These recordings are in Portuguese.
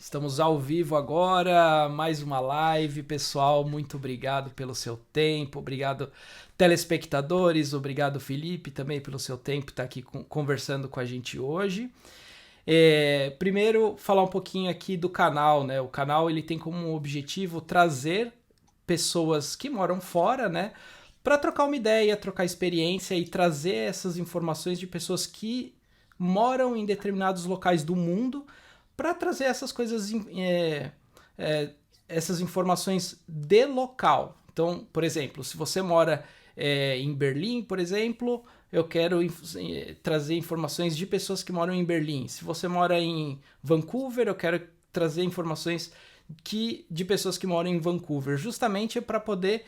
Estamos ao vivo agora, mais uma live. Pessoal, muito obrigado pelo seu tempo, obrigado telespectadores, obrigado Felipe também pelo seu tempo estar aqui conversando com a gente hoje. Primeiro, falar um pouquinho aqui do canal, né? O canal ele tem como objetivo trazer pessoas que moram fora, né? Para trocar uma ideia, trocar experiência e trazer essas informações de pessoas que moram em determinados locais do mundo para trazer essas coisas, é, essas informações de local. Então, por exemplo, se você mora em Berlim, por exemplo, eu quero trazer informações de pessoas que moram em Berlim. Se você mora em Vancouver, eu quero trazer informações de pessoas que moram em Vancouver, justamente para poder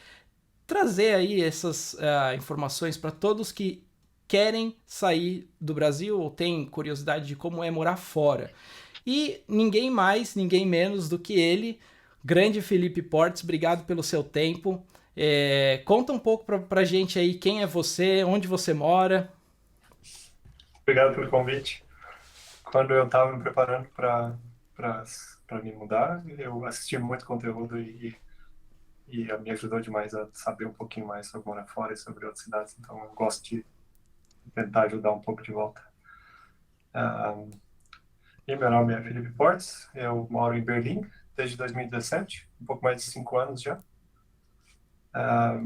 trazer aí essas informações para todos que querem sair do Brasil ou têm curiosidade de como é morar fora. E ninguém mais, ninguém menos do que ele, grande Felipe Portes, obrigado pelo seu tempo. Conta um pouco pra gente aí quem é você, onde você mora. Obrigado pelo convite. Quando eu estava me preparando para me mudar, eu assisti muito conteúdo e me ajudou demais a saber um pouquinho mais sobre morar fora e sobre outras cidades. Então, eu gosto de tentar ajudar um pouco de volta. Ah, e meu nome é Felipe Portes, eu moro em Berlim desde 2017, um pouco mais de 5 anos já. Ah,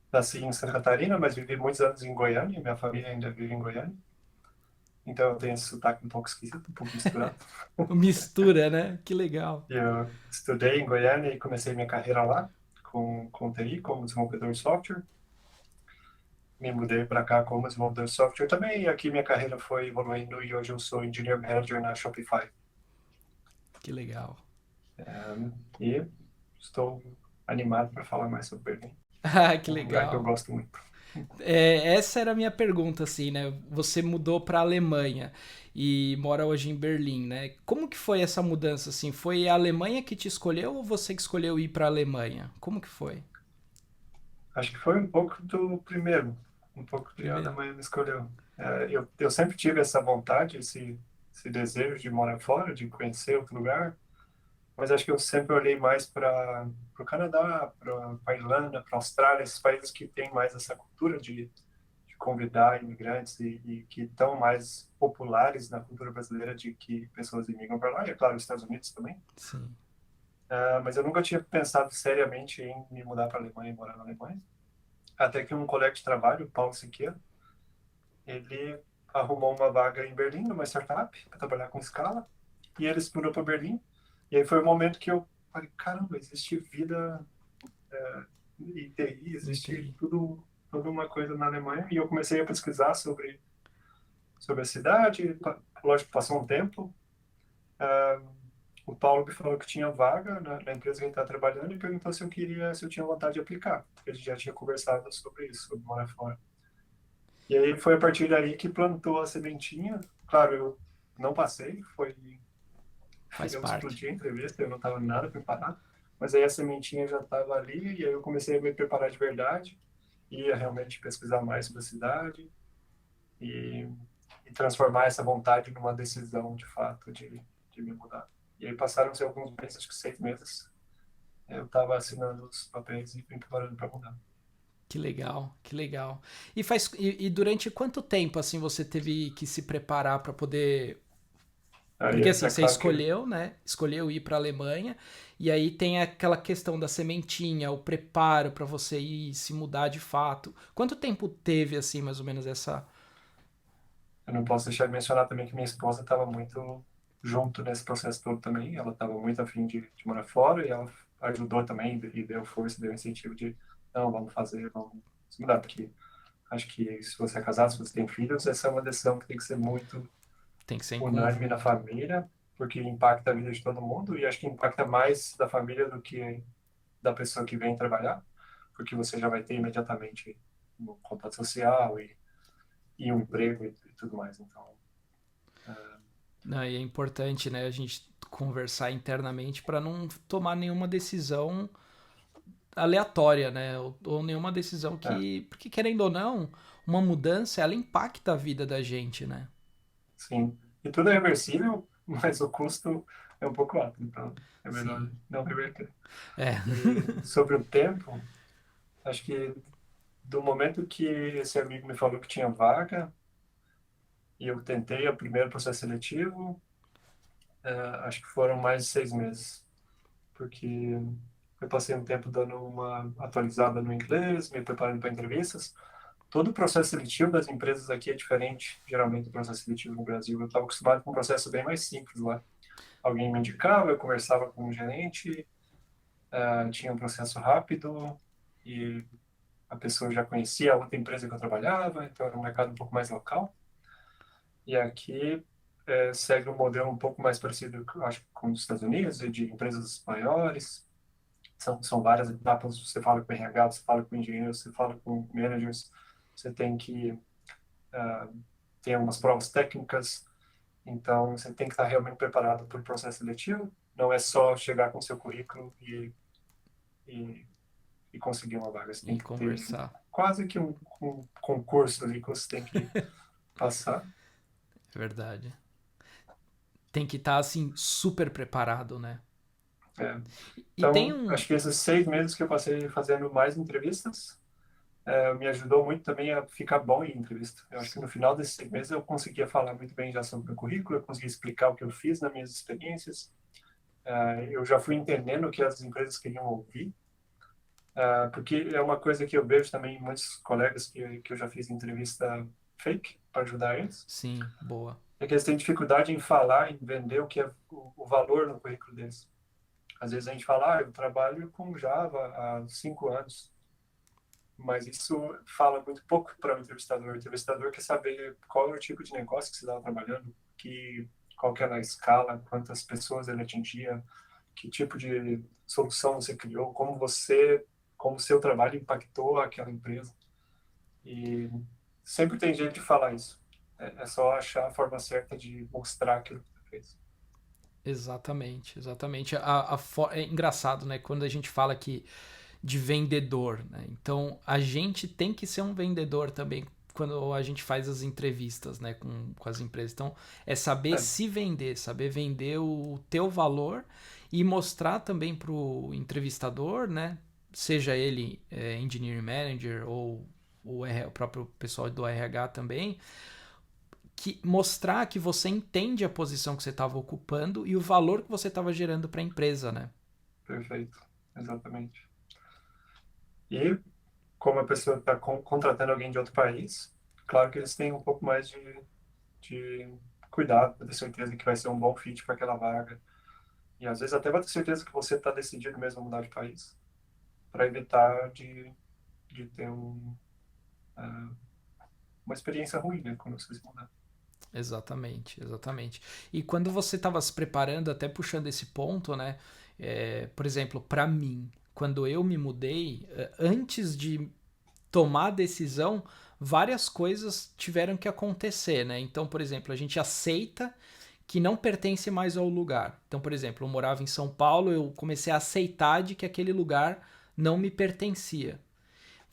nasci em Santa Catarina, mas vivi muitos anos em Goiânia, minha família ainda vive em Goiânia. Então, eu tenho esse sotaque um pouco esquisito, um pouco misturado. Mistura, né? Que legal. Eu estudei em Goiânia e comecei minha carreira lá com TI, como desenvolvedor de software. Me mudei para cá como desenvolvedor de software também, e aqui minha carreira foi evoluindo e hoje eu sou Engineer Manager na Shopify. Que legal. E estou animado para falar mais sobre Berlim, Ah, que um lugar que eu legal. gosto muito. Essa era a minha pergunta, assim, né? Você mudou para a Alemanha e mora hoje em Berlim, né? Como que foi essa mudança, assim? Foi a Alemanha que te escolheu ou você que escolheu ir para a Alemanha? Como que foi? Acho que foi um pouco do primeiro, um pouco de a Primeiro. Alemanha me escolheu. Eu sempre tive essa vontade, esse desejo de morar fora, de conhecer outro lugar. Mas acho que eu sempre olhei mais para o Canadá, para a Irlanda, para a Austrália, esses países que têm mais essa cultura de convidar imigrantes e que estão mais populares na cultura brasileira de que pessoas imigram para lá, e é claro, os Estados Unidos também. Sim. Mas eu nunca tinha pensado seriamente em me mudar para a Alemanha e morar na Alemanha. Até que um colega de trabalho, o Paulo Siqueira, ele arrumou uma vaga em Berlim, numa startup, para trabalhar com escala, e ele se mudou para Berlim. E aí foi o momento que eu falei, caramba, existe vida em TI, existe Entendi. tudo, toda uma coisa na Alemanha. E eu comecei a pesquisar sobre a cidade. Lógico, passou um tempo. Ah, o Paulo me falou que tinha vaga na empresa que ele está trabalhando e perguntou se eu tinha vontade de aplicar. Porque a gente já tinha conversado sobre isso, sobre morar fora. E aí foi a partir daí que plantou a sementinha. Claro, eu não passei, Faz eu parte. explodi a entrevista, eu não estava nada preparado. Mas aí a sementinha já estava ali e aí eu comecei a me preparar de verdade, ia realmente pesquisar mais sobre a cidade e, e transformar essa vontade numa decisão de fato de me mudar. E aí passaram-se alguns meses, acho que 6 meses, eu estava assinando os papéis e me preparando para mudar. Que legal, que legal. E durante quanto tempo assim você teve que se preparar para poder. Aí Porque assim, é você claro que escolheu, né? Escolheu ir para a Alemanha e aí tem aquela questão da sementinha, o preparo para você ir se mudar de fato. Quanto tempo teve assim, mais ou menos essa. eu não posso deixar de mencionar também que minha esposa estava muito junto nesse processo todo também. Ela estava muito afim de morar fora e ela ajudou também e deu força, deu incentivo de não, vamos fazer, vamos se mudar, porque acho que se você é casado, se você tem filhos, essa é uma decisão que tem que ser muito Tem que ser em unânime na conjunto. família, porque impacta a vida de todo mundo e acho que impacta mais da família do que da pessoa que vem trabalhar, porque você já vai ter imediatamente um contato social e um emprego e tudo mais. Então, Não, e é importante, né, a gente conversar internamente para não tomar nenhuma decisão aleatória, né? Ou nenhuma decisão é, que. Porque, querendo ou não, uma mudança ela impacta a vida da gente, né? sim. E tudo é reversível. mas o custo é um pouco alto, então é melhor Sim. não reverter. É. E sobre o tempo, acho que do momento que esse amigo me falou que tinha vaga, e eu tentei o primeiro processo seletivo, acho que foram mais de 6 meses, porque eu passei um tempo dando uma atualizada no inglês, me preparando para entrevistas. Todo o processo seletivo das empresas aqui é diferente, geralmente, do processo seletivo no Brasil. Eu estava acostumado com um processo bem mais simples lá. Alguém me indicava, eu conversava com o gerente, tinha um processo rápido e a pessoa já conhecia a outra empresa que eu trabalhava, então era um mercado um pouco mais local. E aqui segue um modelo um pouco mais parecido, acho, com os Estados Unidos, e de empresas maiores. São várias etapas. Você fala com o RH, você fala com engenheiros, você fala com managers. Você tem que ter algumas provas técnicas. Então, você tem que estar realmente preparado para o processo seletivo. Não é só chegar com seu currículo e, e conseguir uma vaga. Você tem E que ter conversar. quase que um concurso ali que você tem que passar. É verdade. Tem que estar, assim, super preparado, né? É. E tem Então, um. acho que esses 6 meses que eu passei fazendo mais entrevistas me ajudou muito também a ficar bom em entrevista. Eu acho que no final desses 6 meses eu conseguia falar muito bem já sobre o meu currículo, eu conseguia explicar o que eu fiz nas minhas experiências. Eu já fui entendendo o que as empresas queriam ouvir, porque é uma coisa que eu vejo também em muitos colegas que eu já fiz entrevista fake para ajudar eles, Sim, boa. é que eles têm dificuldade em falar, em vender o que é o valor no currículo deles. Às vezes a gente fala, eu trabalho com Java há 5 anos, mas isso fala muito pouco para o entrevistador. O entrevistador quer saber qual é o tipo de negócio que você estava trabalhando, qual que era a escala, quantas pessoas ele atingia, que tipo de solução você criou, como o seu trabalho impactou aquela empresa. E sempre tem jeito de falar isso. É só achar a forma certa de mostrar aquilo que você fez. Exatamente, exatamente. É engraçado, né? Quando a gente fala que de vendedor, né? Então a gente tem que ser um vendedor também quando a gente faz as entrevistas, né, com as empresas. Então é saber É, se vender, saber vender o teu valor e mostrar também para o entrevistador, né, seja ele engineering manager ou o próprio pessoal do RH também, que mostrar que você entende a posição que você estava ocupando e o valor que você estava gerando para a empresa, né? perfeito. Exatamente. E como a pessoa está contratando alguém de outro país, claro que eles têm um pouco mais de cuidado para ter certeza que vai ser um bom fit para aquela vaga. E às vezes até vai ter certeza que você está decidido mesmo a mudar de país, para evitar de ter uma experiência ruim, né, quando você se mudar. Exatamente, exatamente. E quando você estava se preparando, até puxando esse ponto, né? Por exemplo, para mim, quando eu me mudei, antes de tomar a decisão, várias coisas tiveram que acontecer, né? Então, por exemplo, a gente aceita que não pertence mais ao lugar. Então, por exemplo, eu morava em São Paulo, eu comecei a aceitar de que aquele lugar não me pertencia.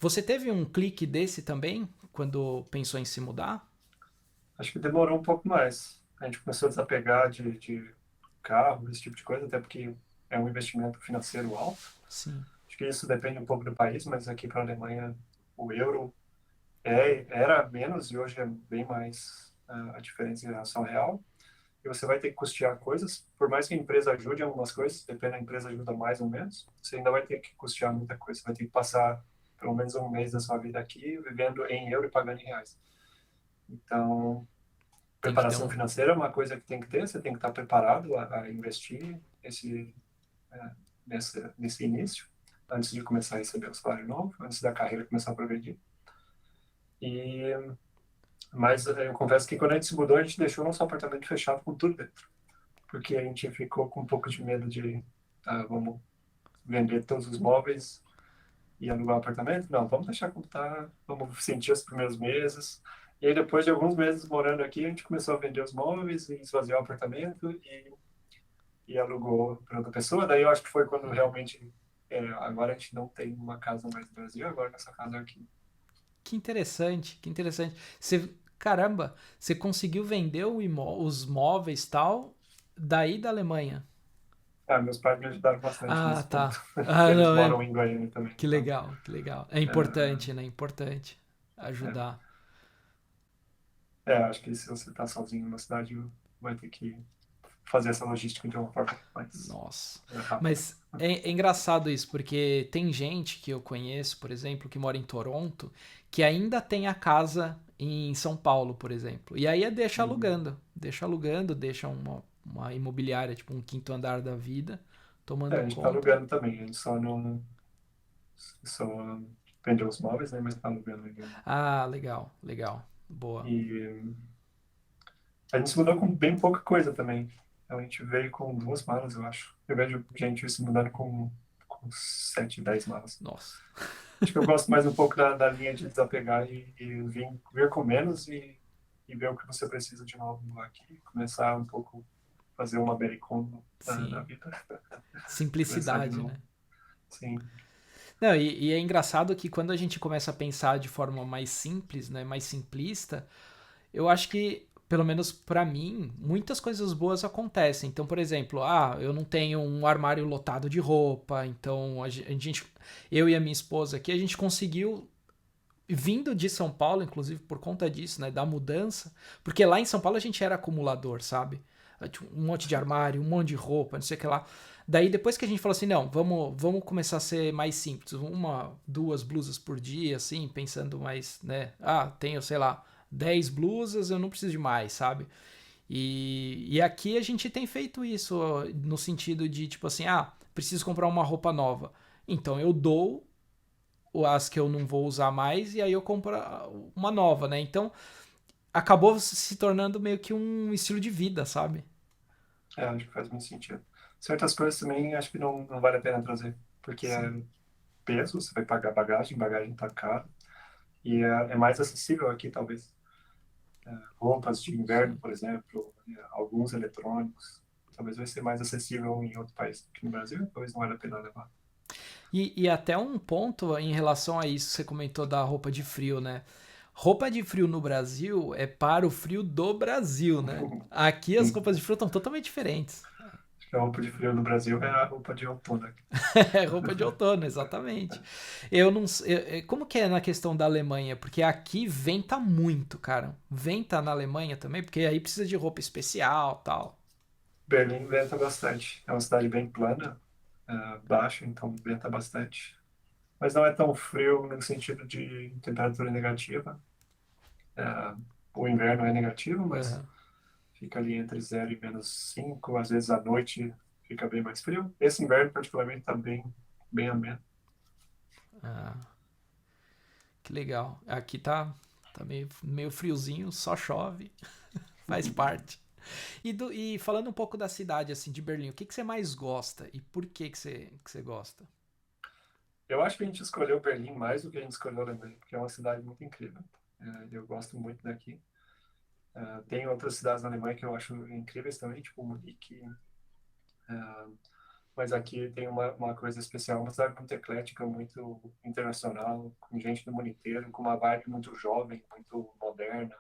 Você teve um clique desse também, quando pensou em se mudar? Acho que demorou um pouco mais. A gente começou a desapegar de carro, esse tipo de coisa, até porque é um investimento financeiro alto. Sim. Acho que isso depende um pouco do país, mas aqui para a Alemanha o euro era menos e hoje é bem mais a diferença em relação ao real. E você vai ter que custear coisas, por mais que a empresa ajude em algumas coisas, depende da empresa ajuda mais ou menos, você ainda vai ter que custear muita coisa. Você vai ter que passar pelo menos um mês da sua vida aqui vivendo em euro e pagando em reais. Então, Tem que ter preparação um. financeira é uma coisa que tem que ter, você tem que estar preparado a investir é, nesse início, antes de começar a receber o salário novo, antes da carreira começar a progredir. E, mas eu confesso que quando a gente se mudou, a gente deixou nosso apartamento fechado com tudo dentro, porque a gente ficou com um pouco de medo de, vamos vender todos os móveis e alugar um apartamento. Não, vamos deixar como tá, vamos sentir os primeiros meses. E aí, depois de alguns meses morando aqui, a gente começou a vender os móveis e esvaziar o apartamento e alugou para outra pessoa. Daí eu acho que foi quando realmente, agora a gente não tem uma casa mais no Brasil, agora nossa casa é aqui. Que interessante, que interessante. Você, caramba, você conseguiu vender os móveis tal daí da Alemanha. Ah, meus pais me ajudaram bastante Ah, nesse ponto. tá. Ah, Eles não, é. moram em Goiânia também, Que então. legal, que legal. É É, importante, né? É importante é, ajudar. acho que se você tá sozinho numa cidade, vai ter que fazer essa logística de uma forma mais Nossa. rápida. Mas é engraçado isso, porque tem gente que eu conheço, por exemplo, que mora em Toronto, que ainda tem a casa em São Paulo, por exemplo. E aí Uhum. deixa alugando, deixa uma imobiliária, tipo um quinto andar da vida, A tomando gente tá conta. alugando também, a gente só vendeu os móveis, né, mas tá alugando ainda. Ah, legal, legal. Boa. E a gente se mudou com bem pouca coisa também. Então a gente veio com 2 malas, eu acho. Eu vejo gente se mudando com 7, 10 malas. Nossa. Acho que eu gosto mais um pouco da linha de desapegar e vir com menos e ver o que você precisa de novo aqui. Começar um pouco, fazer uma Americon na Sim. vida. Começar de Simplicidade, novo. né? Sim. Não, e é engraçado que quando a gente começa a pensar de forma mais simples, né, mais simplista, eu acho que, pelo menos pra mim, muitas coisas boas acontecem. Então, por exemplo, eu não tenho um armário lotado de roupa, então a gente, eu e a minha esposa aqui, a gente conseguiu vindo de São Paulo, inclusive por conta disso, né, da mudança, porque lá em São Paulo a gente era acumulador, sabe? Um monte de armário, um monte de roupa, não sei o que lá. Daí depois que a gente falou assim, não, vamos começar a ser mais simples, uma, duas blusas por dia, assim, pensando mais, né? Tenho, sei lá, 10 blusas, eu não preciso de mais, sabe? E aqui a gente tem feito isso no sentido de, tipo assim, preciso comprar uma roupa nova. Então eu dou as que eu não vou usar mais e aí eu compro uma nova, né? Então acabou se tornando meio que um estilo de vida, sabe? Acho que faz muito sentido. Certas coisas também acho que não vale a pena trazer, porque é Sim, peso, você vai pagar bagagem, bagagem tá caro, e é mais acessível aqui, talvez. Roupas de inverno, sim. por exemplo, alguns eletrônicos. Talvez vai ser mais acessível em outro país do que no Brasil, talvez não vale a pena levar. E até um ponto em relação a isso que você comentou da roupa de frio, né? Roupa de frio no Brasil é para o frio do Brasil, né? Aqui as Sim. roupas de frio estão totalmente diferentes. Acho que a roupa de frio no Brasil é a roupa de outono aqui. É roupa de outono, exatamente. Eu não sei. Como que é na questão da Alemanha? Porque aqui venta muito, cara. Venta na Alemanha também, porque aí precisa de roupa especial tal. Berlim venta bastante. É uma cidade bem plana, baixa, então venta bastante. Mas não é tão frio no sentido de temperatura negativa. É, o inverno é negativo, mas Aham. fica ali entre 0 e -5. Às vezes à noite fica bem mais frio. Esse inverno, particularmente, está bem ameno. Ah, que legal. Aqui tá meio friozinho, só chove, faz parte. E falando um pouco da cidade, assim, de Berlim, o que você mais gosta e por que você gosta? Eu acho que a gente escolheu Berlim mais do que a gente escolheu Alemanha, porque é uma cidade muito incrível. Eu gosto muito daqui. Tem outras cidades na Alemanha que eu acho incríveis também, tipo Munique. Mas aqui tem uma coisa especial, uma cidade muito eclética, muito internacional, com gente do mundo inteiro, com uma vibe muito jovem, muito moderna,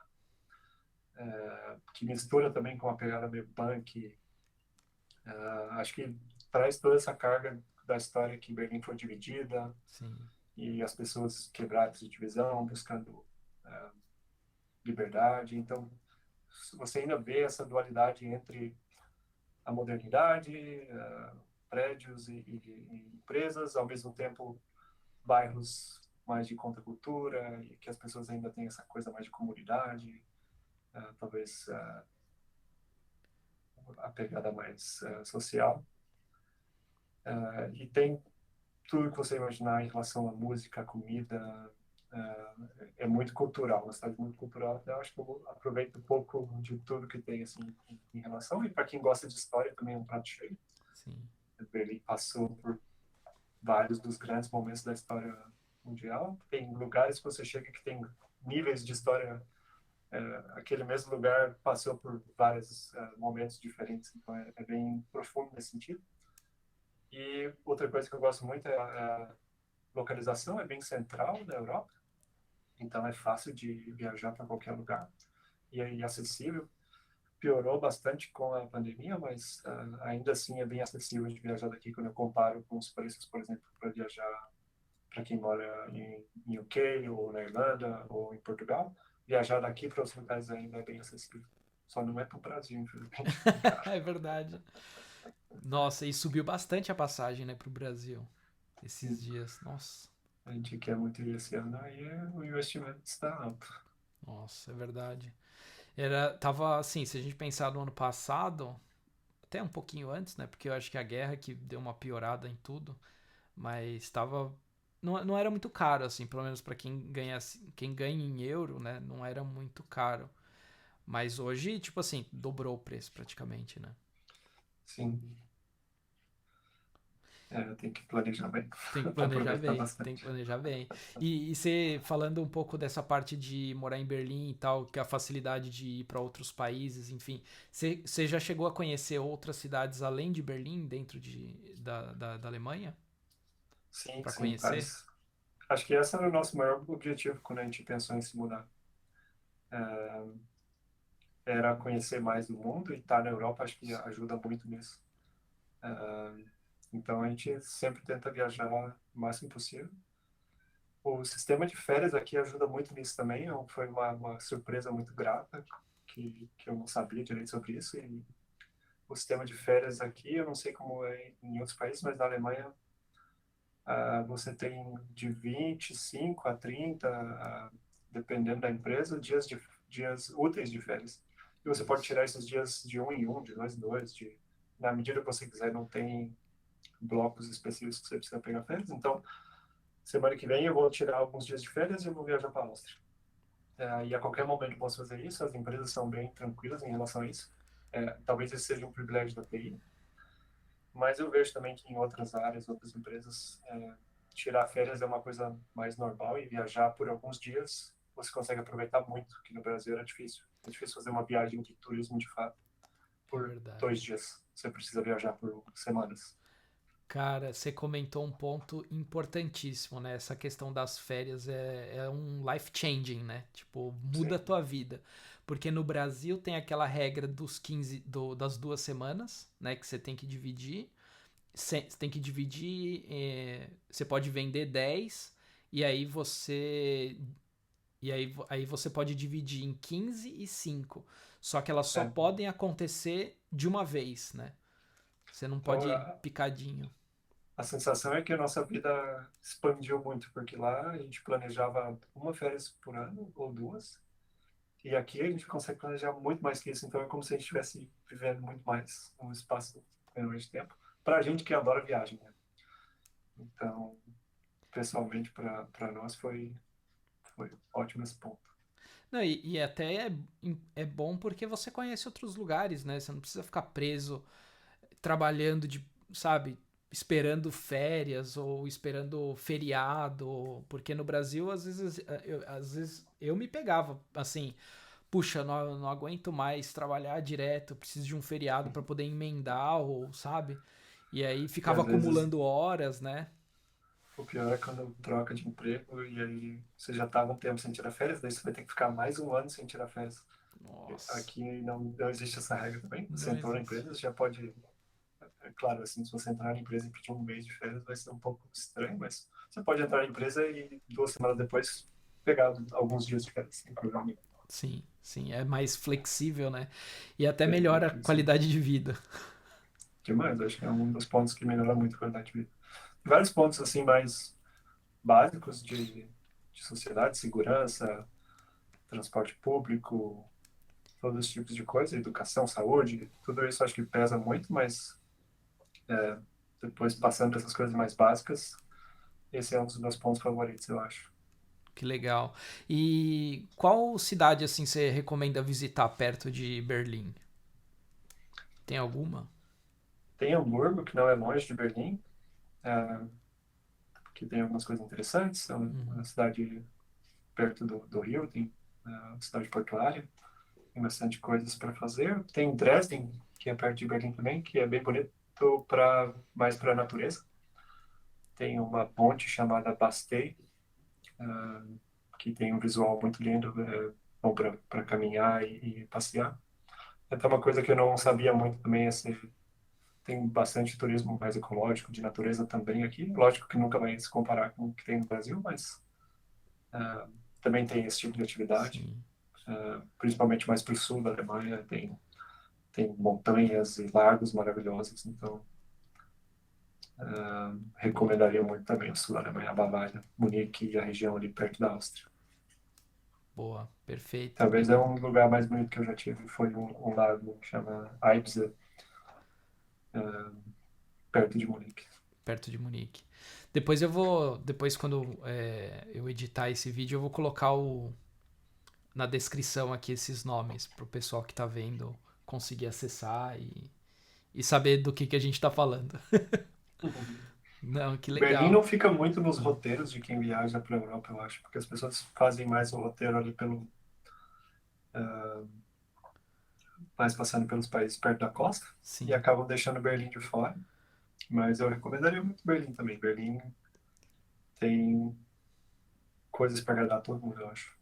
que mistura também com uma pegada meio punk. Acho que traz toda essa carga da história que Berlim foi dividida Sim, e as pessoas quebradas de divisão, buscando liberdade. Então, você ainda vê essa dualidade entre a modernidade, prédios e empresas, ao mesmo tempo bairros mais de contracultura e que as pessoas ainda têm essa coisa mais de comunidade, talvez a pegada mais social. E tem tudo que você imaginar em relação à música, à comida, é muito cultural, uma cidade muito cultural. Eu acho que eu aproveito um pouco de tudo que tem assim em relação. E para quem gosta de história, também é um prato cheio. sim. Berlim passou por vários dos grandes momentos da história mundial. Tem lugares que você chega que tem níveis de história. Aquele mesmo lugar passou por vários momentos diferentes, então é bem profundo nesse sentido. E outra coisa que eu gosto muito é a localização, é bem central na Europa, então é fácil de viajar para qualquer lugar e é acessível. piorou bastante com a pandemia, mas ainda assim é bem acessível de viajar daqui quando eu comparo com os preços, por exemplo, para viajar para quem mora em UK ou na Irlanda ou em Portugal. Viajar daqui para outros lugares ainda é bem acessível. Só não é para o Brasil, infelizmente, bem caro. É verdade. Nossa, e subiu bastante a passagem, né, pro Brasil esses Sim, dias. Nossa. a gente quer muito ir esse ano, aí o investimento está alto. Nossa, é verdade. Tava assim, se a gente pensar no ano passado, até um pouquinho antes, né? Porque eu acho que a guerra que deu uma piorada em tudo, mas estava não era muito caro assim, pelo menos para quem ganha em euro, né? Não era muito caro. Mas hoje, tipo assim, dobrou o preço praticamente, né? Sim, tem que planejar bem, Tem que planejar aproveitar bem, tem que bastante. planejar bem. E você falando um pouco dessa parte de morar em Berlim e tal, que é a facilidade de ir para outros países, enfim, você já chegou a conhecer outras cidades além de Berlim, dentro da Alemanha, Sim, para sim, conhecer? vários. Acho que esse era o nosso maior objetivo quando a gente pensou em se mudar. Era conhecer mais do mundo e estar na Europa, acho que ajuda muito nisso. Então a gente sempre tenta viajar o máximo possível. O sistema de férias aqui ajuda muito nisso também. Foi uma surpresa muito grata que eu não sabia direito sobre isso. E o sistema de férias aqui, eu não sei como é em outros países, mas na Alemanha você tem de 25 a 30, dependendo da empresa, dias úteis de férias. E você pode Nossa. tirar esses dias de um em um, de dois em dois, na medida que você quiser, não tem blocos específicos que você precisa pegar férias. Então, semana que vem eu vou tirar alguns dias de férias e eu vou viajar para a Áustria. E a qualquer momento eu posso fazer isso, as empresas são bem tranquilas em relação a isso. Talvez esse seja um privilégio da TI, mas eu vejo também que em outras áreas, outras empresas, tirar férias é uma coisa mais normal e viajar por alguns dias você consegue aproveitar muito, que no Brasil era difícil. É difícil fazer uma viagem de turismo de fato É por verdade. 2 dias. Você precisa viajar por semanas. Cara, você comentou um ponto importantíssimo, né? Essa questão das férias é um life changing, né? Tipo, muda a Sim, tua vida. Porque no Brasil tem aquela regra dos 15 das 2 semanas, né? Que você tem que dividir. Você tem que dividir. Você pode vender 10 e aí aí você pode dividir em 15 e 5. Só que elas só é. podem acontecer de uma vez, né? Você não Então, pode ir picadinho. a sensação é que a nossa vida expandiu muito, porque lá a gente planejava uma férias por ano ou duas, e aqui a gente consegue planejar muito mais que isso. Então é como se a gente estivesse vivendo muito mais um espaço menor de tempo. Para a gente que adora viagem, né? Então, pessoalmente, para nós foi ótimo esse ponto. Não, e até é bom porque você conhece outros lugares, né? Você não precisa ficar preso trabalhando sabe, esperando férias ou esperando feriado. Porque no Brasil, às vezes eu me pegava assim, puxa, não aguento mais trabalhar direto, preciso de um feriado para poder emendar, ou sabe? E aí E ficava às vezes acumulando horas, né? o pior é quando troca de emprego e aí você já estava um tempo sem tirar férias, daí você vai ter que ficar mais um ano sem tirar férias. Nossa, Aqui não existe essa regra também. Você não entrou na existe. empresa, você já pode. É claro, assim, se você entrar na empresa e pedir um mês de férias, vai ser um pouco estranho, mas você pode entrar na empresa e 2 semanas depois pegar alguns dias de férias sem problema nenhum. Sim, sim, é mais flexível, né? E até Bem melhora a flexível. qualidade de vida. Demais, acho que é um dos pontos que melhora muito a qualidade de vida. Vários pontos, assim, mais básicos de sociedade, segurança, transporte público, todos os tipos de coisa, educação, saúde, tudo isso acho que pesa muito, mas depois passando essas coisas mais básicas, esse é um dos meus pontos favoritos, eu acho. Que legal. E qual cidade assim você recomenda visitar perto de Berlim? Tem alguma? Tem Hamburgo, que não é longe de Berlim, que tem algumas coisas interessantes, é uma cidade perto do Rio, tem uma cidade portuária, tem bastante coisas para fazer. Tem Dresden, que é perto de Berlim também, que é bem bonito mais para a natureza. Tem uma ponte chamada Bastei, que tem um visual muito lindo, bom para caminhar e passear. Então, uma coisa que eu não sabia muito também, assim, tem bastante turismo mais ecológico, de natureza também aqui. Lógico que nunca vai se comparar com o que tem no Brasil, mas ah, também tem esse tipo de atividade. Sim. Principalmente mais para o sul da Alemanha, tem montanhas e lagos maravilhosos. Então, Boa, recomendaria muito também o sul da Alemanha, a Bavária, Munique e a região ali perto da Áustria. boa, perfeito. Talvez é um lugar mais bonito que eu já tive, foi um lago que chama Eibsee, ah, perto de Munique. Perto de Munique. Depois quando eu editar esse vídeo, eu vou colocar na descrição aqui esses nomes pro pessoal que tá vendo conseguir acessar e saber do que a gente tá falando. Não, que Berlim legal. não fica muito nos roteiros de quem viaja para a Europa, eu acho, porque as pessoas fazem mais o roteiro ali ah, mais passando pelos países perto da costa e Sim, acabam deixando Berlim de fora. Mas eu recomendaria muito Berlim também. Berlim tem coisas para agradar todo mundo, eu acho.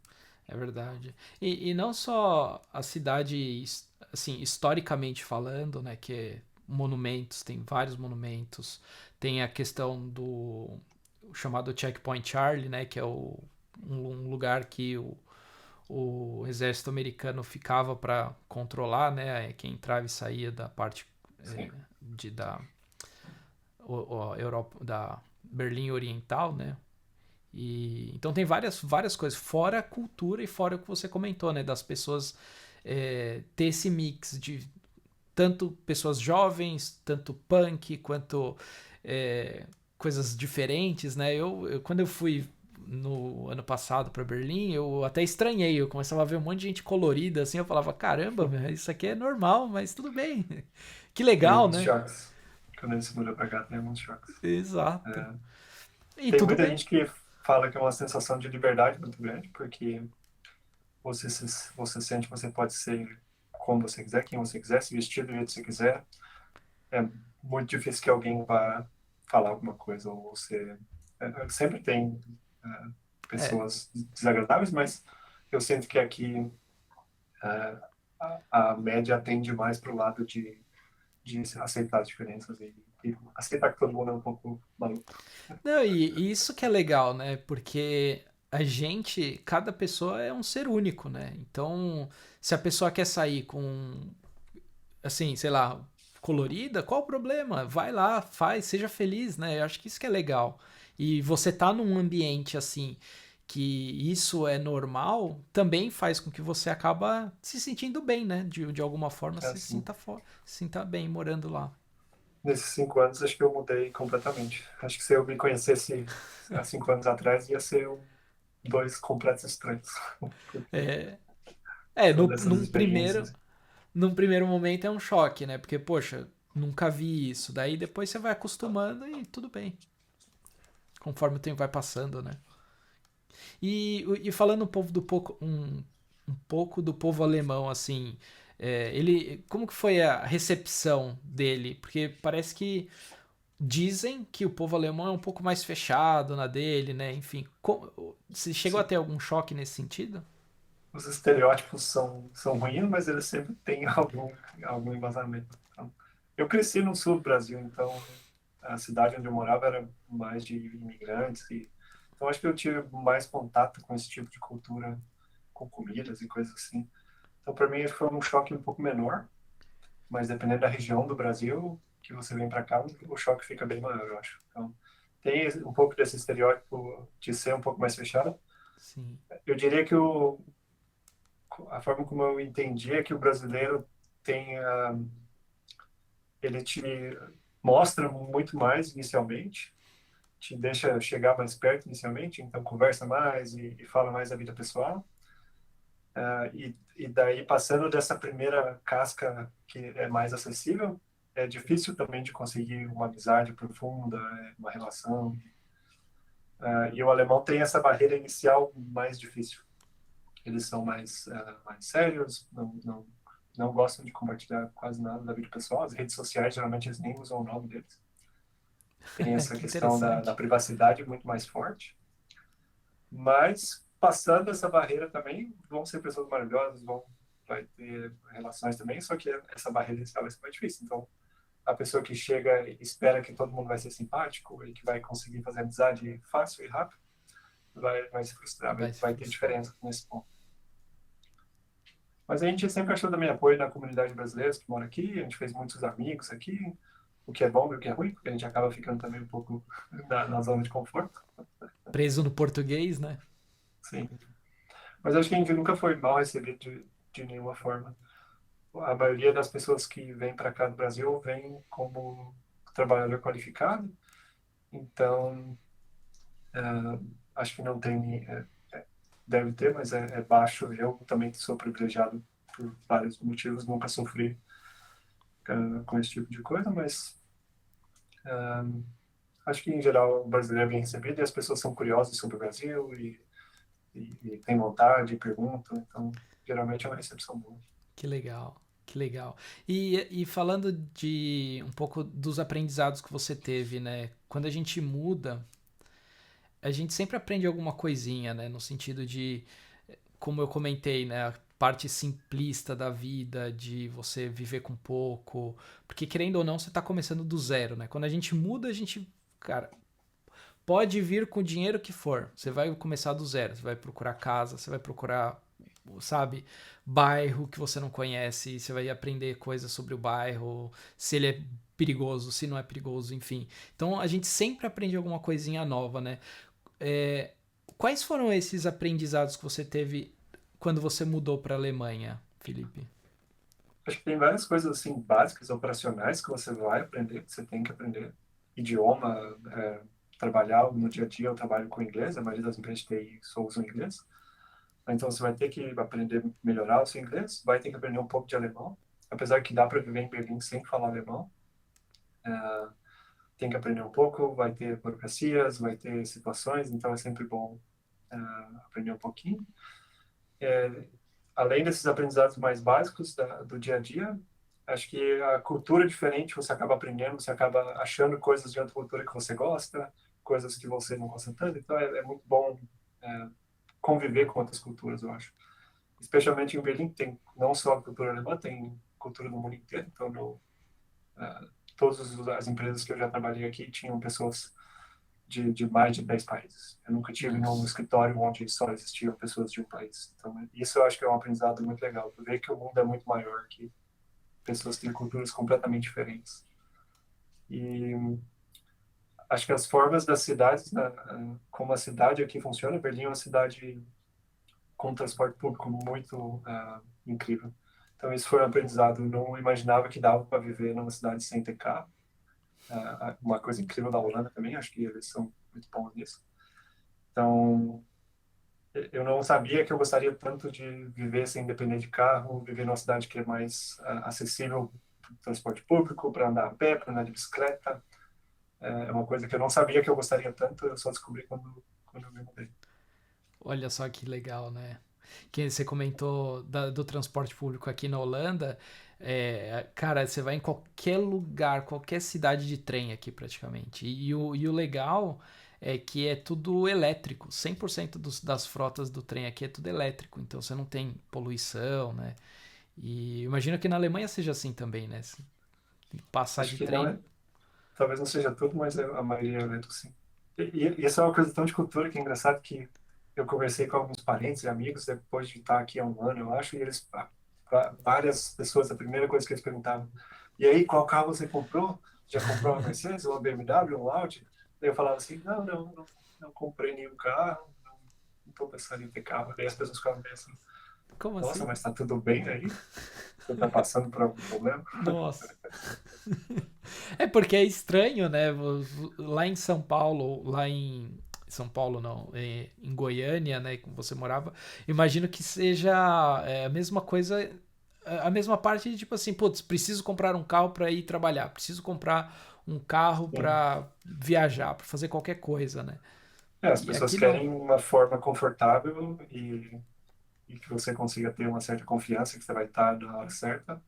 é verdade. E não só a cidade, assim, historicamente falando, né, que é monumentos, tem vários monumentos, tem a questão do o chamado Checkpoint Charlie, né, que é um lugar que o exército americano ficava para controlar, né, quem entrava e saía da parte Sim, da Europa, da Berlim Oriental, né? E então tem várias coisas, fora a cultura e fora o que você comentou, né, das pessoas ter esse mix de tanto pessoas jovens, tanto punk quanto é, coisas diferentes, né? Quando eu fui no ano passado para Berlim, eu até estranhei, eu começava a ver um monte de gente colorida assim, eu falava, caramba, meu, isso aqui é normal, mas tudo bem. Que tem legal, alguns né? choques. Quando ele se muda para cá, tem alguns choques. Exato. É, E tem tudo muita bem. gente que fala que é uma sensação de liberdade muito grande, porque você sente que você pode ser como você quiser, quem você quiser, se vestir do jeito que você quiser. É muito difícil que alguém vá falar alguma coisa ou você sempre tem é, É, pessoas desagradáveis, mas eu sinto que aqui é, a média tende mais para o lado de aceitar as diferenças e aceitar que todo mundo é um pouco maluco. não, e isso que é legal, né? Porque cada pessoa é um ser único, né? Então, se a pessoa quer sair com, assim, sei lá, colorida, qual o problema? Vai lá, faz, seja feliz, né? Eu acho que isso que é legal. E você tá num ambiente assim que isso é normal, também faz com que você acaba se sentindo bem, né? De alguma forma É você assim, se sinta bem morando lá. nesses 5 anos, acho que eu mudei completamente. Acho que se eu me conhecesse há 5 anos atrás, ia ser dois completos estranhos. Porque É, são no, dessas experiências. num primeiro momento é um choque, né? Porque, poxa, nunca vi isso. Daí depois você vai acostumando e tudo bem. Conforme o tempo vai passando, né? E falando um pouco do povo alemão, assim, como que foi a recepção dele? Porque parece que dizem que o povo alemão é um pouco mais fechado na dele, né? Enfim, você chegou a Sim. ter algum choque nesse sentido? Os estereótipos são ruins, mas eles sempre têm algum embasamento. Então, eu cresci no sul do Brasil, então a cidade onde eu morava era mais de imigrantes. Então, acho que eu tive mais contato com esse tipo de cultura, com comidas e coisas assim. Então, para mim, foi um choque um pouco menor, mas dependendo da região do Brasil que você vem para cá, o choque fica bem maior, eu acho. Então, tem um pouco desse estereótipo de ser um pouco mais fechado. Sim. Eu diria que a forma como eu entendi é que o brasileiro tem, ele te mostra muito mais inicialmente, te deixa chegar mais perto inicialmente, então conversa mais e fala mais da vida pessoal. E daí, passando dessa primeira casca que é mais acessível, é difícil também de conseguir uma amizade profunda, uma relação. E o alemão tem essa barreira inicial mais difícil. Eles são mais sérios, não gostam de compartilhar quase nada da vida pessoal. As redes sociais, geralmente, eles nem usam o nome deles. Tem essa Que questão da interessante. privacidade muito mais forte. Mas, passando essa barreira também, vão ser pessoas maravilhosas, vão vai ter relações também, só que essa barreira inicial vai ser mais difícil. Então, a pessoa que chega e espera que todo mundo vai ser simpático e que vai conseguir fazer amizade fácil e rápido, vai se frustrar, Vai se vai ter frustrar. diferença nesse ponto. Mas a gente sempre achou também apoio na comunidade brasileira que mora aqui, a gente fez muitos amigos aqui, o que é bom e o que é ruim, porque a gente acaba ficando também um pouco na zona de conforto. Preso no português, né? Sim. Mas acho que a gente nunca foi mal recebido de nenhuma forma. A maioria das pessoas que vêm para cá do Brasil vem como trabalhador qualificado, então acho que não tem, deve ter, mas é baixo. Eu também sou privilegiado por vários motivos, nunca sofri com esse tipo de coisa, mas acho que em geral o brasileiro é bem recebido e as pessoas são curiosas sobre o Brasil e têm vontade e perguntam, então geralmente é uma recepção boa. Que legal, que legal. E falando de um pouco dos aprendizados que você teve, né? Quando a gente muda, a gente sempre aprende alguma coisinha, né? No sentido de, como eu comentei, né? A parte simplista da vida, de você viver com pouco. Porque querendo ou não, você tá começando do zero, né? Quando a gente muda, a gente, cara, pode vir com o dinheiro que for. Você vai começar do zero. Você vai procurar casa, você vai procurar, sabe, bairro que você não conhece. Você vai aprender coisas sobre o bairro, se ele é perigoso, se não é perigoso, enfim. Então a gente sempre aprende alguma coisinha nova, né? É, quais foram esses aprendizados que você teve quando você mudou para a Alemanha, Felipe? Acho que tem várias coisas assim básicas, operacionais que você vai aprender, que você tem que aprender. Idioma, trabalhar no dia a dia, eu trabalho com inglês, a maioria das empresas de TI só usam inglês. Então você vai ter que aprender a melhorar o seu inglês, vai ter que aprender um pouco de alemão, apesar que dá para viver em Berlim sem falar alemão. Tem que aprender um pouco, vai ter burocracias, vai ter situações, então é sempre bom aprender um pouquinho. Além desses aprendizados mais básicos do dia a dia, acho que a cultura é diferente, você acaba aprendendo, você acaba achando coisas de outra cultura que você gosta, coisas que você não gosta tanto, então é muito bom conviver com outras culturas, eu acho. Especialmente em Berlim, tem não só a cultura alemã, tem cultura no mundo inteiro, então todas as empresas que eu já trabalhei aqui tinham pessoas de mais de 10 países. Eu nunca tive num Nossa, escritório onde só existiam pessoas de um país. Então, isso eu acho que é um aprendizado muito legal, ver que o mundo é muito maior, que pessoas têm culturas completamente diferentes. E acho que as formas das cidades, como a cidade aqui funciona, Berlim é uma cidade com transporte público muito incrível. Então, isso foi um aprendizado. Eu não imaginava que dava para viver numa cidade sem ter carro. Uma coisa incrível da Holanda também, acho que eles são muito bons nisso. Então, eu não sabia que eu gostaria tanto de viver sem depender de carro, viver numa cidade que é mais acessível para o transporte público, para andar a pé, para andar de bicicleta. É uma coisa que eu não sabia que eu gostaria tanto, eu só descobri quando eu me mudei. olha só que legal, né? Que você comentou do transporte público aqui na Holanda. Cara, você vai em qualquer lugar, qualquer cidade de trem aqui praticamente. E o legal é que é tudo elétrico. 100% das frotas do trem aqui é tudo elétrico. Então você não tem poluição, né? E imagino que na Alemanha seja assim também, né? Se passar Acho de que não trem. é, talvez não seja tudo, mas a maioria é lento, sim. E isso é uma coisa tão de cultura que é engraçado que eu conversei com alguns parentes e amigos depois de estar aqui há um ano, eu acho, e eles, várias pessoas, a primeira coisa que eles perguntavam, e aí, qual carro você comprou? Já comprou uma Mercedes, uma BMW, um Audi? Daí eu falava assim, não comprei nenhum carro, não estou pensando em ter carro. Daí as pessoas ficavam bem assim, Como nossa, assim? mas está tudo bem aí? Você está passando por algum problema? Nossa. É porque é estranho, né? Lá em São Paulo, lá em São Paulo não, em Goiânia, né, que você morava, imagino que seja a mesma coisa, a mesma parte de tipo assim, putz, preciso comprar um carro para ir trabalhar, preciso comprar um carro Sim. para viajar, para fazer qualquer coisa, né? As E pessoas aqui não. querem uma forma confortável e que você consiga ter uma certa confiança que você vai estar na hora certa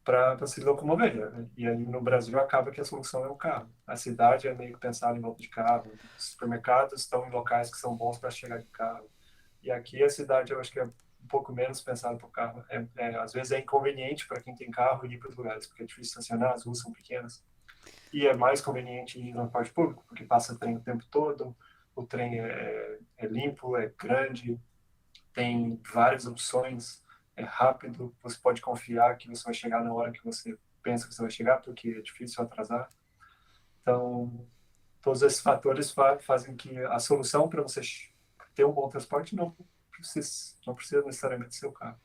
para se locomover, né? E aí no Brasil acaba que a solução é o carro. A cidade é meio que pensada em volta de carro. Os supermercados estão em locais que são bons para chegar de carro. E aqui a cidade eu acho que é um pouco menos pensado para o carro. Às vezes é inconveniente para quem tem carro ir para os lugares, porque é difícil estacionar, as ruas são pequenas. E é mais conveniente ir no transporte público, porque passa trem o tempo todo, o trem é limpo, é grande, tem várias opções, é rápido, você pode confiar que você vai chegar na hora que você pensa que você vai chegar, porque é difícil atrasar. Então, todos esses fatores fazem que a solução para você ter um bom transporte não precisa necessariamente ser o carro.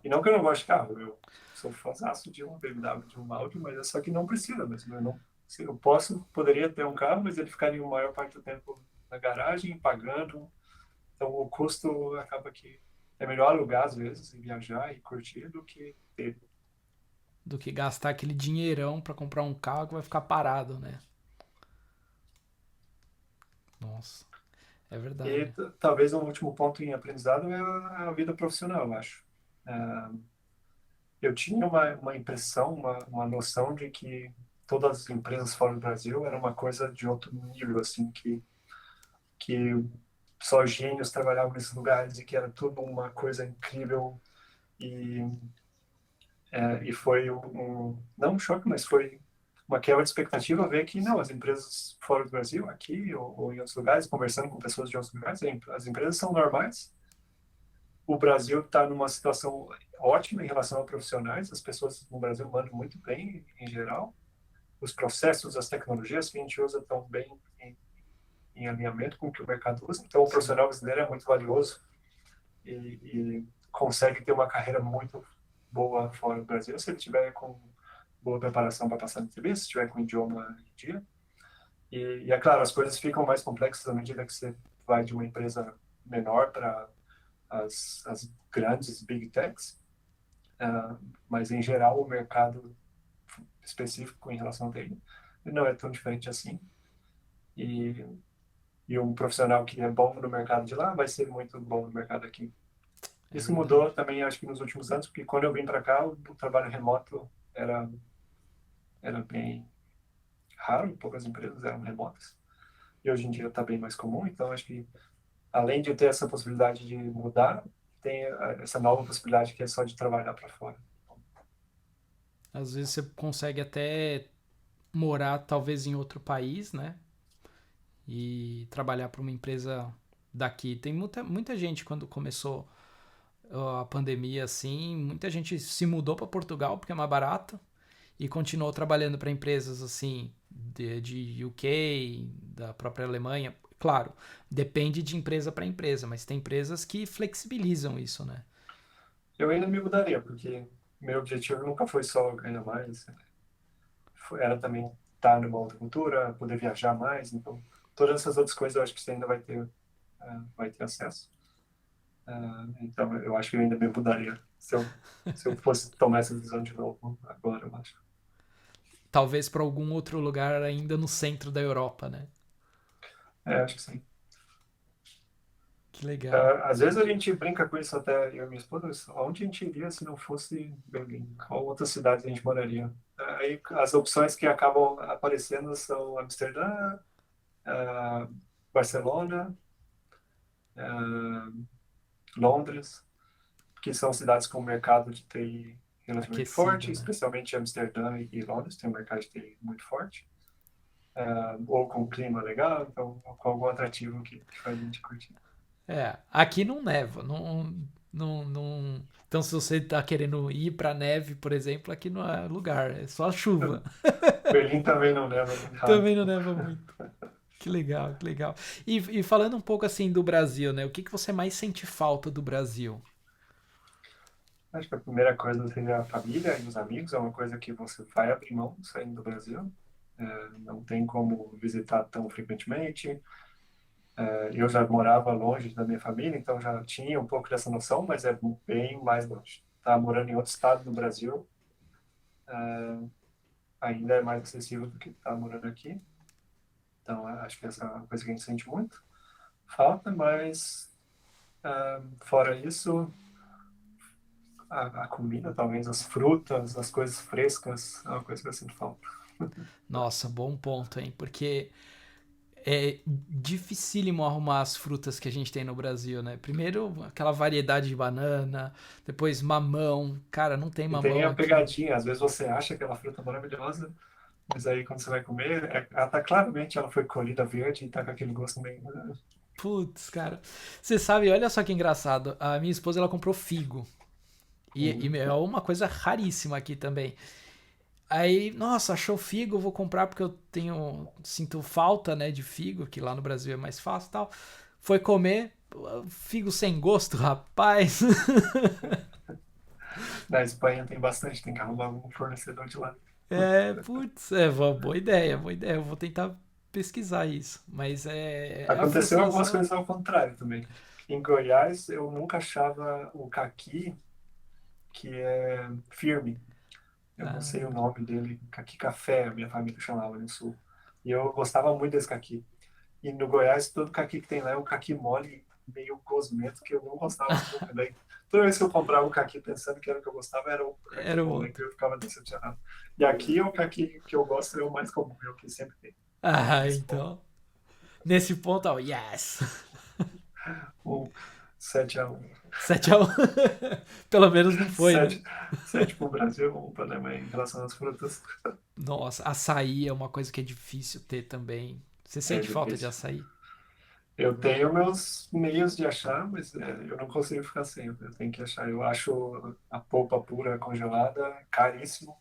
E Exato. não que eu não goste de carro, eu sou fãzaço de uma BMW, de um Audi, mas é só que não precisa mesmo. Eu não, se eu poderia ter um carro, mas ele ficaria a maior parte do tempo na garagem, pagando. Então o custo acaba que é melhor alugar às vezes e viajar e curtir do que ter. Do que gastar aquele dinheirão pra comprar um carro que vai ficar parado, né? Nossa, é E verdade. talvez um último ponto em aprendizado é a vida profissional, eu acho. Ah, eu tinha uma impressão, uma noção de que todas as empresas fora do Brasil era uma coisa de outro nível, assim, que só gênios trabalhavam nesses lugares e que era tudo uma coisa incrível e e foi não um choque, mas foi uma quebra de expectativa ver que não, as empresas fora do Brasil, aqui ou em outros lugares, conversando com pessoas de outros lugares, as empresas são normais. O Brasil está numa situação ótima em relação a profissionais, as pessoas no Brasil mandam muito bem em geral. Os processos, as tecnologias que a gente usa estão bem em alinhamento com o que o mercado usa. Então, o Sim. profissional brasileiro é muito valioso e consegue ter uma carreira muito boa fora do Brasil se ele tiver com boa preparação para passar na entrevista, se tiver com o idioma em dia. E é claro, as coisas ficam mais complexas à medida que você vai de uma empresa menor para as grandes big techs, mas em geral o mercado específico em relação a TI não é tão diferente assim. E, e um profissional que é bom no mercado de lá vai ser muito bom no mercado aqui. É Isso verdade. mudou também, acho que nos últimos anos, porque quando eu vim para cá, o trabalho remoto era bem raro, poucas empresas eram remotas. E hoje em dia está bem mais comum, então acho que além de ter essa possibilidade de mudar, tem essa nova possibilidade que é só de trabalhar para fora. Às vezes você consegue até morar talvez em outro país, né? E trabalhar para uma empresa daqui. Tem muita gente quando começou a pandemia assim, muita gente se mudou para Portugal porque é mais barato e continuou trabalhando para empresas assim de UK, da própria Alemanha. Claro, depende de empresa para empresa, mas tem empresas que flexibilizam isso, né? Eu ainda me mudaria, porque meu objetivo nunca foi só ganhar mais, era também estar numa outra cultura, poder viajar mais, então todas essas outras coisas eu acho que você ainda vai ter acesso. Então eu acho que eu ainda me mudaria se eu fosse tomar essa decisão de novo agora, eu acho. Talvez para algum outro lugar ainda no centro da Europa, né? Acho que sim. Que legal. Às vezes a gente brinca com isso até eu e minha esposa, onde a gente iria se não fosse Berlim? Qual outra cidade a gente moraria? Aí as opções que acabam aparecendo são Amsterdã, ah, Barcelona, ah, Londres, que são cidades com um mercado de TI relativamente Aquecido, forte, né? especialmente Amsterdã e Londres tem um mercado de TI muito forte, ou com clima legal, então com algum atrativo que faz a gente curtir. É, aqui não neva, não. Então, se você tá querendo ir pra neve, por exemplo, aqui não é lugar, é só chuva. Berlim também não leva muito raro. Também não neva muito. Que legal, que legal. E falando um pouco assim do Brasil, né? O que você mais sente falta do Brasil? Acho que a primeira coisa seria a família e os amigos, é uma coisa que você vai abrir mão saindo do Brasil. Não tem como visitar tão frequentemente. Eu já morava longe da minha família, então já tinha um pouco dessa noção, mas é bem mais longe. Tá morando em outro estado do Brasil, ainda é mais acessível do que estar morando aqui. Então, acho que essa é uma coisa que a gente sente muito falta, mas fora isso, a comida, talvez as frutas, as coisas frescas, é uma coisa que eu sinto falta. Nossa, bom ponto, hein? Porque é dificílimo arrumar as frutas que a gente tem no Brasil, né? Primeiro, aquela variedade de banana, depois mamão. Cara, não tem E tem mamão a aqui. pegadinha, às vezes você acha aquela fruta maravilhosa, mas aí quando você vai comer, ela tá claramente ela foi colhida verde e tá com aquele gosto meio. Putz, cara. Você sabe, olha só que engraçado. A minha esposa, ela comprou figo. E é uma coisa raríssima aqui também. Aí, nossa, achou figo, vou comprar porque eu sinto falta, né, de figo, que lá no Brasil é mais fácil e tal. Foi comer, figo sem gosto, rapaz. Na Espanha tem bastante, tem que arrumar um fornecedor de lá. Putz, boa ideia, boa ideia. Eu vou tentar pesquisar isso. Mas é a Aconteceu algumas frustração. coisas ao contrário também. Em Goiás, eu nunca achava o caqui, que é firme. Eu não sei o Ah, nome dele, caqui café, a minha família chamava no sul. E eu gostava muito desse caqui. E no Goiás, todo caqui que tem lá é um caqui mole, meio gosmento, que eu não gostava nunca. Daí, toda vez que eu comprava um caqui pensando que era o que eu gostava, era o caqui era o mole, outro. então eu ficava decepcionado. E aqui, o caqui que eu gosto é o mais comum, é o que sempre tem. Ah, Nesse ponto, então. Nesse ponto, ó, yes! o 7-1. 7-1. Pelo menos não foi, né? 7 para o Brasil, 1 para a Alemanha em relação às frutas. Nossa, açaí é uma coisa que é difícil ter também. Você É sente falta de difícil. açaí? Eu tenho meus meios de achar, mas eu não consigo ficar sem. Eu tenho que achar. Eu acho a polpa pura congelada caríssimo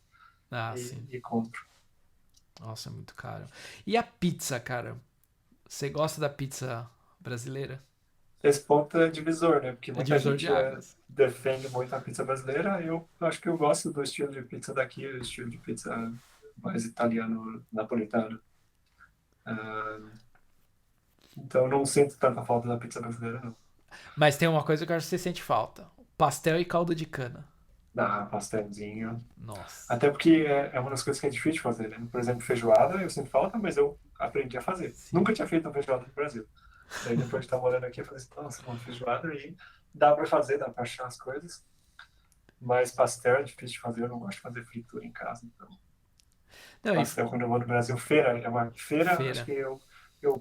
Ah, sim. e compro. Nossa, é muito caro. E a pizza, cara? Você gosta da pizza brasileira? Esse ponto é divisor, né? Porque É muita divisor de gente águas. defende muito a pizza brasileira. Eu acho que eu gosto do estilo de pizza daqui, o estilo de pizza mais italiano, napolitano. Ah, então eu não sinto tanta falta da pizza brasileira, não. Mas tem uma coisa que eu acho que você sente falta: pastel e caldo de cana. Da pastelzinho. Nossa. Até porque é uma das coisas que é difícil de fazer, né? Por exemplo, feijoada, eu sinto falta, mas eu aprendi a fazer. Sim. Nunca tinha feito uma feijoada no Brasil. Daí depois de estar morando aqui, eu falei assim, nossa, uma feijoada aí dá pra fazer, dá pra achar as coisas. Mas pastel é difícil de fazer, eu não gosto de fazer fritura em casa. Então, Não, e pastel quando eu vou no Brasil, feira, é uma feira, acho feira. que eu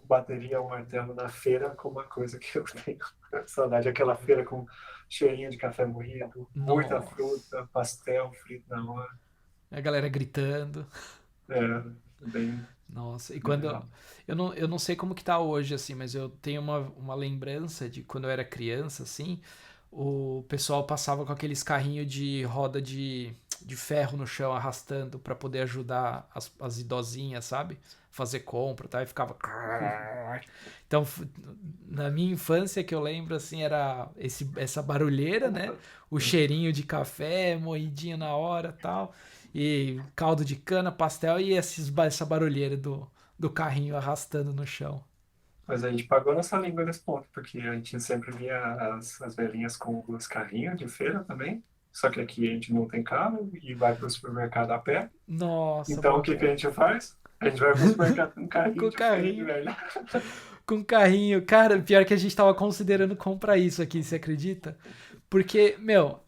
bateria o martelo na feira como uma coisa que eu tenho saudade, aquela feira com cheirinho de café moído, muita Nossa. fruta, pastel frito na hora. A galera gritando. É, bem, Nossa. E bem quando. legal. Eu não sei como que tá hoje, assim, mas eu tenho uma lembrança de quando eu era criança, assim. O pessoal passava com aqueles carrinhos de roda de ferro no chão arrastando para poder ajudar as idosinhas, sabe? Fazer compra, tá? E ficava. Então, na minha infância que eu lembro, assim, era essa barulheira, né? O cheirinho de café, moidinho na hora tal. E caldo de cana, pastel e essa barulheira do carrinho arrastando no chão. Mas a gente pagou nossa língua nesse ponto, porque a gente sempre via as velhinhas com os carrinhos de feira também. Só que aqui a gente não tem carro e vai para o supermercado a pé. Nossa, Então o pode que que a crer. gente faz? A gente vai para o supermercado com um carrinho Com de feira de carrinho. velha. Com carrinho. Cara, pior que a gente tava considerando comprar isso aqui, você acredita? Porque, meu,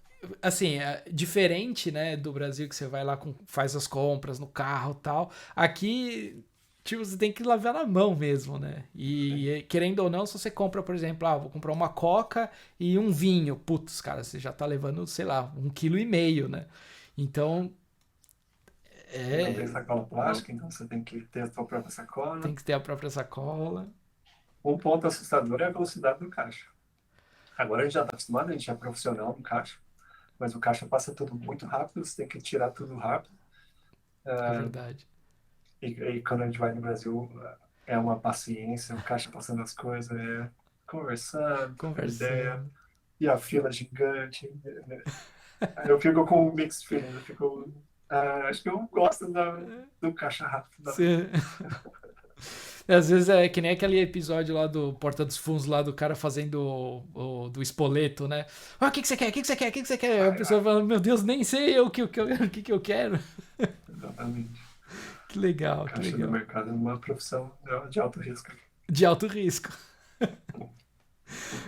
assim, é diferente, né, do Brasil que você vai lá, faz as compras no carro e tal. Aqui, tipo, você tem que lavar na mão mesmo, né? E querendo ou não, se você compra, por exemplo, vou comprar uma Coca e um vinho. Putz, cara, você já tá levando, sei lá, 1,5 kg, né? Então, E não tem é. sacola Não plástica, então você tem que ter a sua própria tem sacola. que ter a própria sacola. Um ponto assustador é a velocidade do caixa. Agora a gente já está acostumado, a gente é profissional no caixa, mas o caixa passa tudo muito rápido, você tem que tirar tudo rápido. É verdade. E quando a gente vai no Brasil, é uma paciência, o caixa passando as coisas, conversando, trocando ideia, Conversando. e a fila gigante. Né? Aí eu fico com um mixed feelings, eu fico, acho que eu gosto do caixa rápido. Você... Às vezes é que nem aquele episódio lá do Porta dos Fundos, lá do cara fazendo do espoleto, né? O que você quer? O que você quer? O que você quer? A Vai, pessoa vai. fala, meu Deus, nem sei eu o que eu quero. Exatamente. Que legal, que Caixa do legal. mercado é uma profissão de alto risco. De alto risco.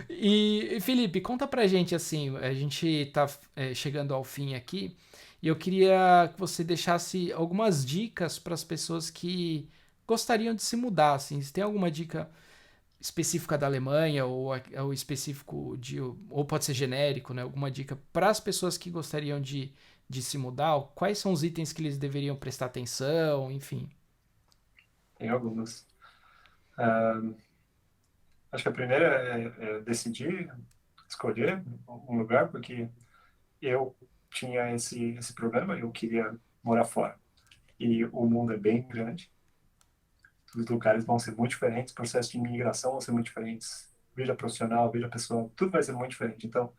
E Felipe, conta pra gente assim, a gente tá chegando ao fim aqui, e eu queria que você deixasse algumas dicas para as pessoas que gostariam de se mudar, assim. Se tem alguma dica específica da Alemanha ou específico de, ou pode ser genérico, né? Alguma dica para as pessoas que gostariam de se mudar? Quais são os itens que eles deveriam prestar atenção, enfim. Tem algumas. Ah, acho que a primeira é decidir, escolher um lugar, porque eu tinha esse problema, eu queria morar fora. E o mundo é bem grande, os lugares vão ser muito diferentes, processos de imigração vão ser muito diferentes, vida profissional, vida pessoal, tudo vai ser muito diferente. Então,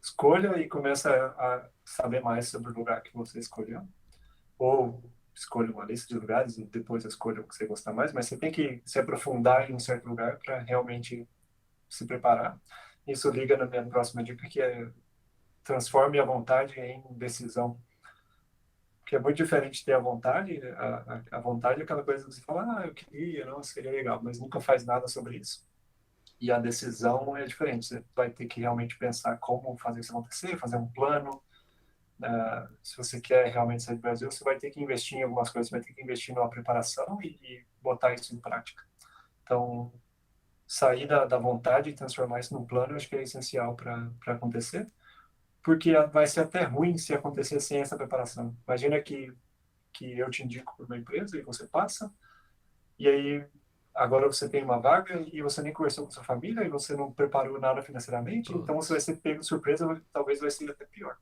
escolha e começa a saber mais sobre o lugar que você escolheu. Ou escolha uma lista de lugares e depois escolha o que você gostar mais, mas você tem que se aprofundar em um certo lugar para realmente se preparar. Isso liga na minha próxima dica, que é transforme a vontade em decisão. Que é muito diferente ter a vontade. A vontade é aquela coisa que você fala, eu queria, não, seria legal, mas nunca faz nada sobre isso. E a decisão é diferente. Você vai ter que realmente pensar como fazer isso acontecer, fazer um plano. Se você quer realmente sair do Brasil, você vai ter que investir em algumas coisas, você vai ter que investir numa preparação e botar isso em prática. Então, sair da vontade e transformar isso num plano, eu acho que é essencial para acontecer, porque vai ser até ruim se acontecer sem essa preparação. Imagina que eu te indico para uma empresa e você passa, e aí agora você tem uma vaga e você nem conversou com sua família e você não preparou nada financeiramente, então você vai Putz. ser pego de surpresa, talvez vai ser até pior,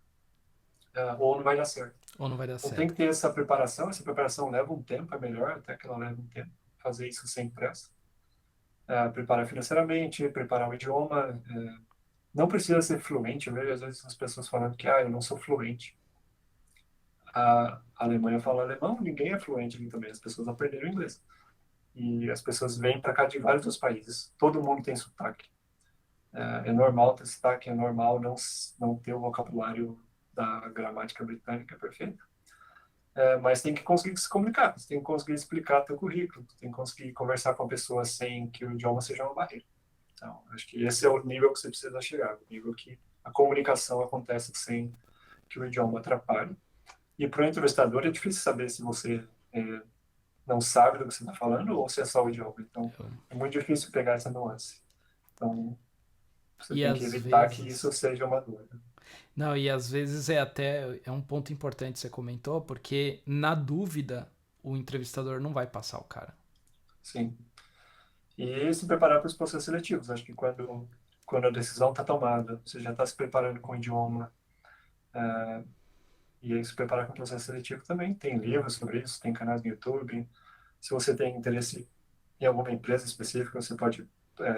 ou não vai dar certo. Ou não vai dar Então tem que certo. ter essa preparação leva um tempo, é melhor até que ela leve um tempo, fazer isso sem pressa. Preparar financeiramente, preparar o idioma, não precisa ser fluente. Eu vejo às vezes as pessoas falando que eu não sou fluente. A Alemanha fala alemão, ninguém é fluente aqui também, as pessoas aprenderam inglês. E as pessoas vêm para cá de vários dos países, todo mundo tem sotaque. É normal ter sotaque, é normal não ter o vocabulário da gramática britânica perfeito. Mas tem que conseguir se comunicar, você tem que conseguir explicar teu currículo, tem que conseguir conversar com a pessoa sem que o idioma seja uma barreira. Então, acho que esse é o nível que você precisa chegar, o nível que a comunicação acontece sem que o idioma atrapalhe. E para o entrevistador é difícil saber se você não sabe do que você está falando ou se é só o idioma. Então, Eu- é muito difícil pegar essa nuance. Então, você E tem que às evitar que isso vezes. seja uma dúvida. Não, e às vezes é um ponto importante que você comentou, porque na dúvida o entrevistador não vai passar o cara. Sim. E se preparar para os processos seletivos. Acho que quando a decisão está tomada, você já está se preparando com o idioma, e aí se preparar com o processo seletivo também. Tem livros sobre isso, tem canais no YouTube. Se você tem interesse em alguma empresa específica, você pode.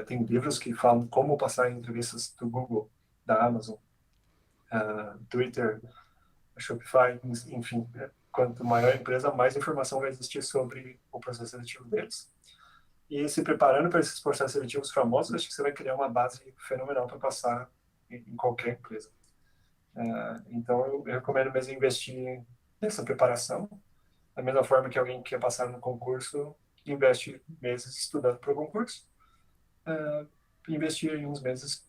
Tem livros que falam como passar em entrevistas do Google, da Amazon, Twitter, Shopify, enfim. Quanto maior a empresa, mais informação vai existir sobre o processo seletivo deles. E se preparando para esses processos seletivos famosos, acho que você vai criar uma base fenomenal para passar em qualquer empresa. Então, eu recomendo mesmo investir nessa preparação, da mesma forma que alguém que quer passar no concurso investe meses estudando para o concurso, investir em uns meses.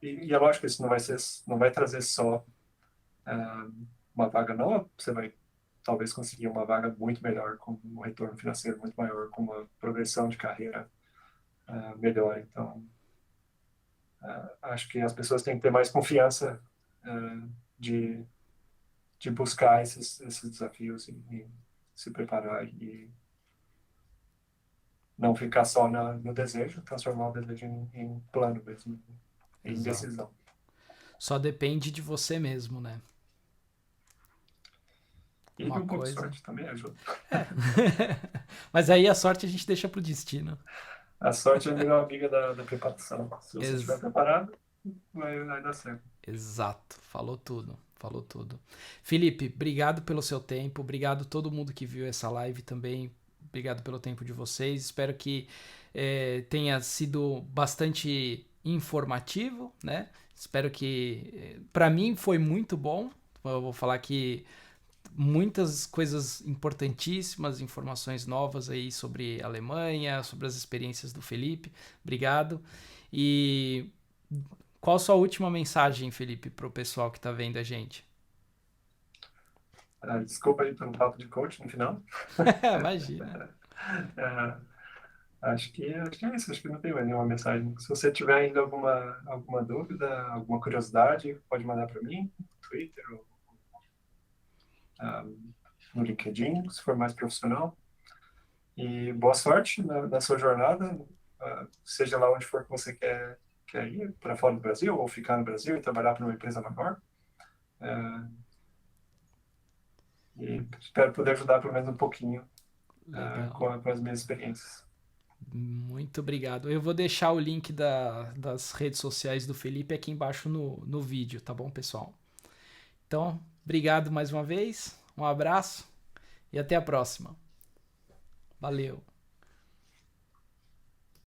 E é lógico que isso não vai trazer só uma vaga nova, você vai talvez conseguir uma vaga muito melhor, com um retorno financeiro muito maior, com uma progressão de carreira melhor. Então, acho que as pessoas têm que ter mais confiança de, de buscar esses desafios e se preparar e não ficar só no desejo, transformar o desejo em plano mesmo, em Exato. decisão. Só depende de você mesmo, né? E Uma um pouco de coisa. sorte também ajuda. É. Mas aí a sorte a gente deixa pro destino. A sorte é a melhor amiga da preparação. Se você estiver Ex- preparado, vai dar certo. Exato. Falou tudo. Falou tudo. Felipe, obrigado pelo seu tempo. Obrigado a todo mundo que viu essa live também. Obrigado pelo tempo de vocês. Espero que tenha sido bastante informativo, né? Espero que. Para mim foi muito bom. Eu vou falar que muitas coisas importantíssimas, informações novas aí sobre a Alemanha, sobre as experiências do Felipe. Obrigado. E qual a sua última mensagem, Felipe, para o pessoal que está vendo a gente? Desculpa aí pelo papo de coach no final. Imagina. É, acho que é isso. Acho que não tem mais nenhuma mensagem. Se você tiver ainda alguma dúvida, alguma curiosidade, pode mandar para mim no Twitter ou ah, no LinkedIn, se for mais profissional. E boa sorte na sua jornada, seja lá onde for que você quer ir, para fora do Brasil, ou ficar no Brasil e trabalhar para uma empresa maior. É, e espero poder ajudar pelo menos um pouquinho Legal. com as minhas experiências. Muito obrigado. Eu vou deixar o link das redes sociais do Felipe aqui embaixo no vídeo, tá bom, pessoal? Então, obrigado mais uma vez, um abraço e até a próxima. Valeu!